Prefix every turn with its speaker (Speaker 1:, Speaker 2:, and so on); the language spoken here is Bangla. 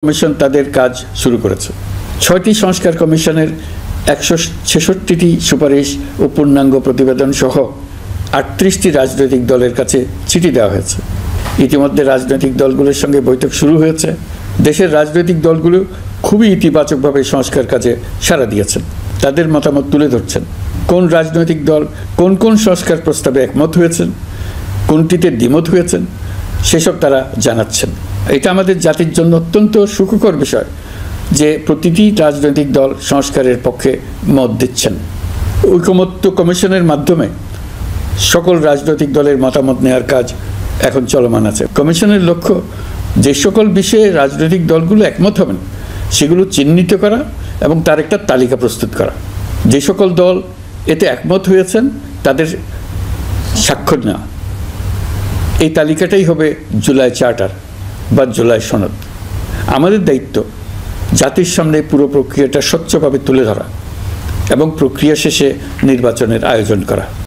Speaker 1: কমিশন তাদের কাজ শুরু করেছে। ৬টি সংস্কার কমিশনের ১৬৬টি সুপারিশ ও পূর্ণাঙ্গ প্রতিবেদন সহ ৩৮টি রাজনৈতিক দলের কাছে চিঠি দেওয়া হয়েছে। ইতিমধ্যে রাজনৈতিক দলগুলোর সঙ্গে বৈঠক শুরু হয়েছে। দেশের রাজনৈতিক দলগুলো খুবই ইতিবাচকভাবে সংস্কার কাজে সাড়া দিয়েছেন, তাদের মতামত তুলে ধরছেন। কোন রাজনৈতিক দল কোন কোন সংস্কার প্রস্তাবে একমত হয়েছেন, কোনটিতে দ্বিমত হয়েছেন, সেসব তারা জানাচ্ছেন। এটা আমাদের জাতির জন্য অত্যন্ত সুখকর বিষয় যে প্রতিটি রাজনৈতিক দল সংস্কারের পক্ষে মত দিচ্ছেন। ঐকমত্য কমিশনের মাধ্যমে সকল রাজনৈতিক দলের মতামত নেওয়ার কাজ এখন চলমান আছে। কমিশনের লক্ষ্য যে সকল বিষয়ে রাজনৈতিক দলগুলো একমত হবেন সেগুলো চিহ্নিত করা এবং তার একটা তালিকা প্রস্তুত করা। যে সকল দল এতে একমত হয়েছেন তাদের স্বাক্ষর নেওয়া। এই তালিকাটাই হবে জুলাই চার্টার বা জুলাই সনদ। আমাদের দায়িত্ব জাতির সামনে পুরো প্রক্রিয়াটা স্বচ্ছভাবে তুলে ধরা এবং প্রক্রিয়া শেষে নির্বাচনের আয়োজন করা।